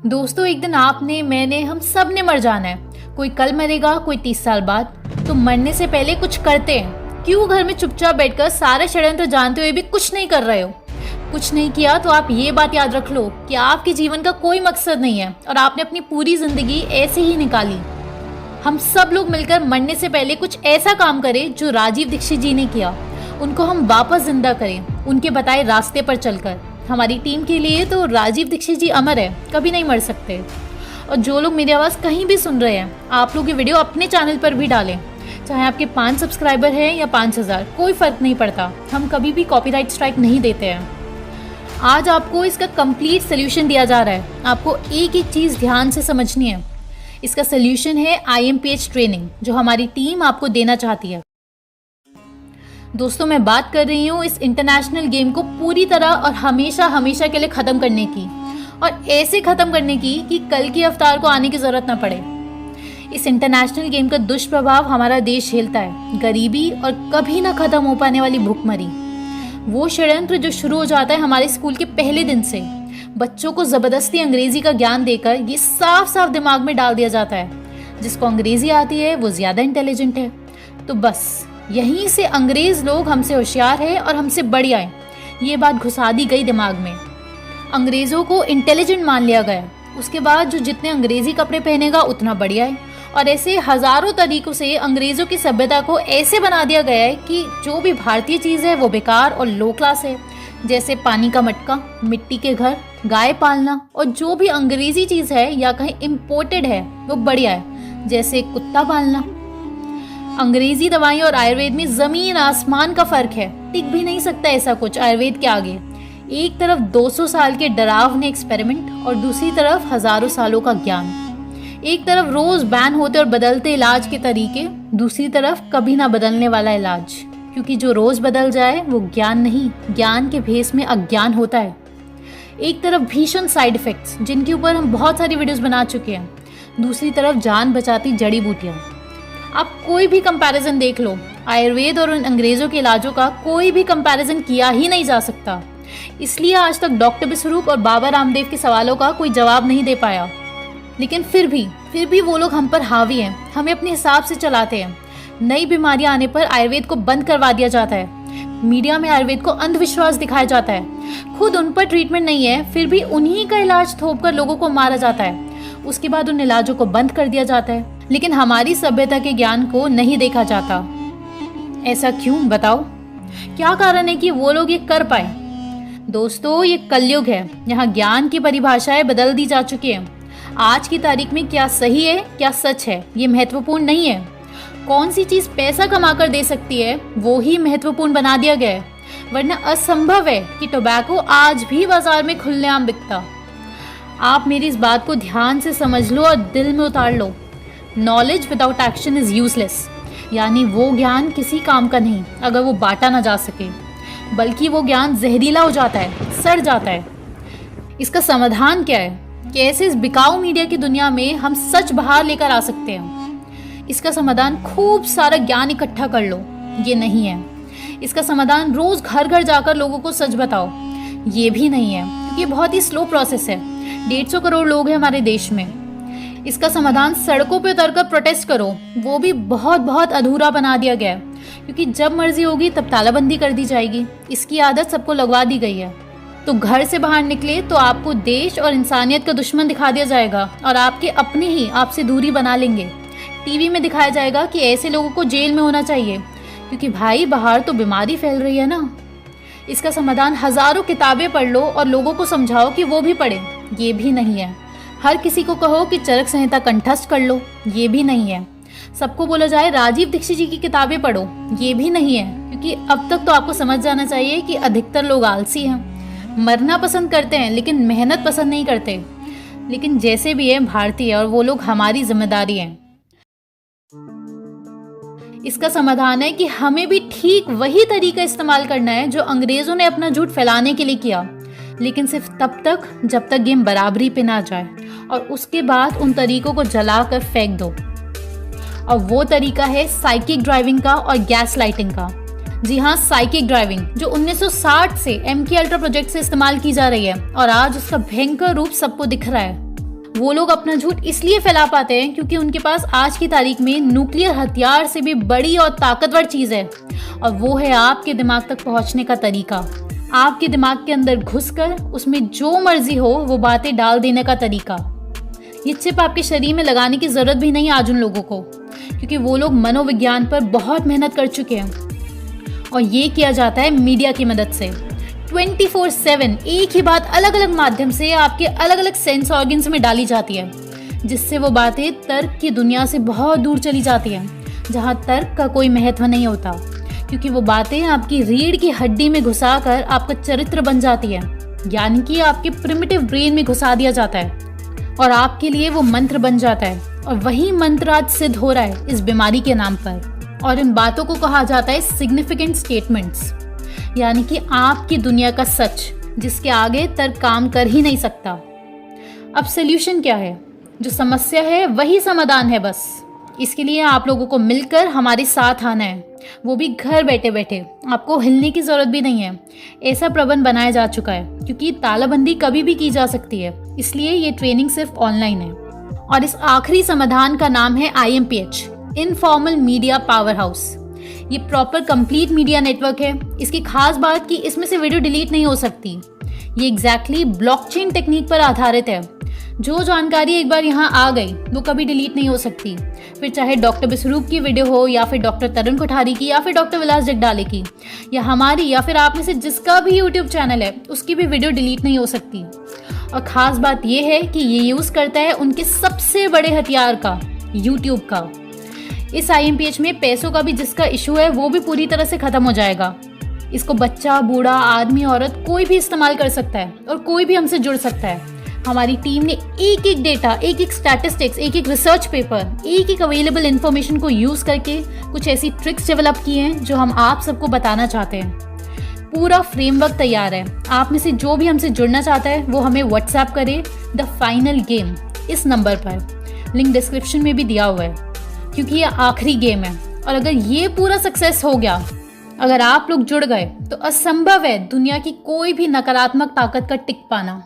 दोस्तों, एक दिन आपने, मैंने, हम सब ने मर जाना है। कोई कल मरेगा, कोई 30 साल बाद। तो मरने से पहले कुछ करते हैं। क्यों घर में चुपचाप बैठकर सारे षड्यंत्र जानते हुए भी कुछ नहीं कर रहे हो? कुछ नहीं किया तो आप ये बात याद रख लो कि आपके जीवन का कोई मकसद नहीं है और आपने अपनी पूरी जिंदगी ऐसे ही निकाली। हम सब लोग मिलकर मरने से पहले कुछ ऐसा काम करें जो राजीव दीक्षित जी ने किया। उनको हम वापस जिंदा करें, उनके बताए रास्ते पर चलकर। हमारी टीम के लिए तो राजीव दीक्षित जी अमर है, कभी नहीं मर सकते। और जो लोग मेरी आवाज़ कहीं भी सुन रहे हैं, आप लोग ये वीडियो अपने चैनल पर भी डालें। चाहे आपके 5 सब्सक्राइबर हैं या 5000, कोई फ़र्क नहीं पड़ता। हम कभी भी कॉपीराइट स्ट्राइक नहीं देते हैं। आज आपको इसका कंप्लीट सोल्यूशन दिया जा रहा है। आपको एक एक चीज़ ध्यान से समझनी है। इसका सोल्यूशन है IMPH ट्रेनिंग, जो हमारी टीम आपको देना चाहती है। दोस्तों, मैं बात कर रही हूँ इस इंटरनेशनल गेम को पूरी तरह और हमेशा हमेशा के लिए ख़त्म करने की, और ऐसे ख़त्म करने की कि कल के अवतार को आने की ज़रूरत ना पड़े। इस इंटरनेशनल गेम का दुष्प्रभाव हमारा देश झेलता है, गरीबी और कभी ना ख़त्म हो पाने वाली भूखमरी। वो षड्यंत्र जो शुरू हो जाता है हमारे स्कूल के पहले दिन से। बच्चों को ज़बरदस्ती अंग्रेज़ी का ज्ञान देकर ये साफ साफ दिमाग में डाल दिया जाता है, जिसको अंग्रेज़ी आती है वो ज़्यादा इंटेलिजेंट है। तो बस यहीं से अंग्रेज़ लोग हमसे होशियार है और हमसे बढ़िया है, ये बात घुसा दी गई दिमाग में। अंग्रेज़ों को इंटेलिजेंट मान लिया गया। उसके बाद जो जितने अंग्रेज़ी कपड़े पहनेगा उतना बढ़िया है। और ऐसे हज़ारों तरीक़ों से अंग्रेज़ों की सभ्यता को ऐसे बना दिया गया है कि जो भी भारतीय चीज़ है वो बेकार और लो क्लास है। जैसे पानी का मटका, मिट्टी के घर, गाय पालना, और जो भी अंग्रेज़ी चीज़ है या कहीं इम्पोर्टेड है वो बढ़िया है, जैसे कुत्ता पालना। अंग्रेज़ी दवाई और आयुर्वेद में ज़मीन आसमान का फ़र्क है। टिक भी नहीं सकता ऐसा कुछ आयुर्वेद के आगे। एक तरफ 200 साल के डरावने एक्सपेरिमेंट और दूसरी तरफ हज़ारों सालों का ज्ञान। एक तरफ रोज़ बैन होते और बदलते इलाज के तरीके, दूसरी तरफ कभी ना बदलने वाला इलाज, क्योंकि जो रोज़ बदल जाए वो ज्ञान नहीं, ज्ञान के भेष में अज्ञान होता है। एक तरफ भीषण साइड इफ़ेक्ट्स, जिनके ऊपर हम बहुत सारी वीडियोस बना चुके हैं, दूसरी तरफ जान बचाती जड़ी बूटियाँ। आप कोई भी कंपैरिजन देख लो, आयुर्वेद और उन अंग्रेज़ों के इलाजों का कोई भी कंपैरिजन किया ही नहीं जा सकता। इसलिए आज तक डॉक्टर विश्वरूप और बाबा रामदेव के सवालों का कोई जवाब नहीं दे पाया। लेकिन फिर भी वो लोग हम पर हावी हैं, हमें अपने हिसाब से चलाते हैं। नई बीमारियां आने पर आयुर्वेद को बंद करवा दिया जाता है। मीडिया में आयुर्वेद को अंधविश्वास दिखाया जाता है। खुद उन पर ट्रीटमेंट नहीं है, फिर भी उन्हीं का इलाज थोप कर लोगों को मारा जाता है। उसके बाद उन इलाजों को बंद कर दिया जाता है। लेकिन हमारी सभ्यता के ज्ञान को नहीं देखा जाता। ऐसा क्यों, बताओ? क्या कारण है कि वो लोग ये कर पाए? दोस्तों, ये कलयुग है। यहाँ ज्ञान की परिभाषाएं बदल दी जा चुकी हैं। आज की तारीख में क्या सही है, क्या सच है, ये महत्वपूर्ण नहीं है। कौन सी चीज़ पैसा कमाकर दे सकती है, वो ही महत्वपूर्ण बना दिया गया है। वरना असंभव है कि टोबैको आज भी बाजार में खुलेआम बिकता। आप मेरी इस बात को ध्यान से समझ लो और दिल में उतार लो। Knowledge without action is useless, यानी वो ज्ञान किसी काम का नहीं अगर वो बांटा ना जा सके, बल्कि वो ज्ञान जहरीला हो जाता है, सड़ जाता है। इसका समाधान क्या है? कैसे इस बिकाऊ मीडिया की दुनिया में हम सच बाहर लेकर आ सकते हैं? इसका समाधान खूब सारा ज्ञान इकट्ठा कर लो, ये नहीं है। इसका समाधान रोज़ घर घर जाकर लोगों को सच बताओ, ये भी नहीं है, क्योंकि ये बहुत ही स्लो प्रोसेस है। 150 करोड़ लोग हैं हमारे देश में। इसका समाधान सड़कों पे उतरकर प्रोटेस्ट करो, वो भी बहुत बहुत अधूरा बना दिया गया है, क्योंकि जब मर्जी होगी तब तालाबंदी कर दी जाएगी। इसकी आदत सबको लगवा दी गई है। तो घर से बाहर निकले तो आपको देश और इंसानियत का दुश्मन दिखा दिया जाएगा और आपके अपने ही आपसे दूरी बना लेंगे। टीवी में दिखाया जाएगा कि ऐसे लोगों को जेल में होना चाहिए, क्योंकि भाई बाहर तो बीमारी फैल रही है ना। इसका समाधान हज़ारों किताबें पढ़ लो और लोगों को समझाओ कि वो भी पढ़ें, ये भी नहीं है। हर किसी को कहो कि चरक संहिता कंठस्थ कर लो, ये भी नहीं है। सबको बोला जाए राजीव दीक्षित जी की किताबें पढ़ो, ये भी नहीं है, क्योंकि अब तक तो आपको समझ जाना चाहिए कि अधिकतर लोग आलसी हैं। मरना पसंद करते हैं लेकिन मेहनत पसंद नहीं करते। लेकिन जैसे भी है, भारतीय और वो लोग हमारी जिम्मेदारी हैं। इसका समाधान है कि हमें भी ठीक वही तरीका इस्तेमाल करना है जो अंग्रेजों ने अपना झूठ फैलाने के लिए किया, लेकिन सिर्फ तब तक जब तक गेम बराबरी पे ना जाए, और उसके बाद उन तरीकों को जलाकर फेंक दो। और वो तरीका है साइकिक ड्राइविंग का और गैस लाइटिंग का। जी हाँ, साइकिक ड्राइविंग जो 1960 से MK अल्ट्रा प्रोजेक्ट से इस्तेमाल की जा रही है और आज उसका भयंकर रूप सबको दिख रहा है। वो लोग अपना झूठ इसलिए फैला पाते हैं क्योंकि उनके पास आज की तारीख में न्यूक्लियर हथियार से भी बड़ी और ताकतवर चीज है, और वो है आपके दिमाग तक पहुंचने का तरीका। आपके दिमाग के अंदर घुसकर उसमें जो मर्जी हो वो बातें डाल देने का तरीका। ये चिप आपके शरीर में लगाने की जरूरत भी नहीं आज उन लोगों को, क्योंकि वो लोग मनोविज्ञान पर बहुत मेहनत कर चुके हैं और ये किया जाता है मीडिया की मदद से। 24/7 एक ही बात अलग अलग माध्यम से आपके अलग अलग सेंस ऑर्गन्स में डाली जाती है, जिससे वो बातें तर्क की दुनिया से बहुत दूर चली जाती हैं, जहाँ तर्क का कोई महत्व नहीं होता, क्योंकि वो बातें आपकी रीढ़ की हड्डी में घुसाकर आपका चरित्र बन जाती है, यानी कि आपके प्रिमिटिव ब्रेन में घुसा दिया जाता है और आपके लिए वो मंत्र बन जाता है। और वही मंत्र आज सिद्ध हो रहा है इस बीमारी के नाम पर, और इन बातों को कहा जाता है सिग्निफिकेंट स्टेटमेंट्स, यानी कि आपकी दुनिया का सच जिसके आगे तर्क काम कर ही नहीं सकता। अब सोल्यूशन क्या है? जो समस्या है वही समाधान है बस। इसके लिए आप लोगों को मिलकर हमारे साथ आना है, वो भी घर बैठे बैठे। आपको हिलने की जरूरत भी नहीं है। ऐसा प्रबंध बनाया जा चुका है क्योंकि तालाबंदी कभी भी की जा सकती है, इसलिए ये ट्रेनिंग सिर्फ ऑनलाइन है। और इस आखिरी समाधान का नाम है IMPH, informal media power house. ये प्रॉपर कंप्लीट मीडिया नेटवर्क है। इसकी खास बात कि इसमें से वीडियो डिलीट नहीं हो सकती। ये एग्जैक्टली ब्लॉकचेन टेक्निक पर आधारित है। जो जानकारी एक बार यहाँ आ गई वो कभी डिलीट नहीं हो सकती, फिर चाहे डॉक्टर बिस्वरूप की वीडियो हो या फिर डॉक्टर तरुण कोठारी की या फिर डॉक्टर विलास जगडाले की या हमारी या फिर आप में से जिसका भी यूट्यूब चैनल है उसकी भी वीडियो डिलीट नहीं हो सकती। और ख़ास बात यह है कि ये यूज़ करता है उनके सबसे बड़े हथियार का, यूट्यूब का। इस IMPH में पैसों का भी जिसका इशू है वो भी पूरी तरह से ख़त्म हो जाएगा। इसको बच्चा, बूढ़ा, आदमी, औरत कोई भी इस्तेमाल कर सकता है और कोई भी हमसे जुड़ सकता है। हमारी टीम ने एक एक डेटा, एक एक स्टैटिस्टिक्स, एक एक रिसर्च पेपर, एक एक अवेलेबल इन्फॉर्मेशन को यूज़ करके कुछ ऐसी ट्रिक्स डेवलप की हैं जो हम आप सबको बताना चाहते हैं। पूरा फ्रेमवर्क तैयार है। आप में से जो भी हमसे जुड़ना चाहता है वो हमें व्हाट्सएप करे द फाइनल गेम इस नंबर पर, लिंक डिस्क्रिप्शन में भी दिया हुआ है, क्योंकि ये आखिरी गेम है। और अगर ये पूरा सक्सेस हो गया, अगर आप लोग जुड़ गए, तो असंभव है दुनिया की कोई भी नकारात्मक ताकत का टिक पाना।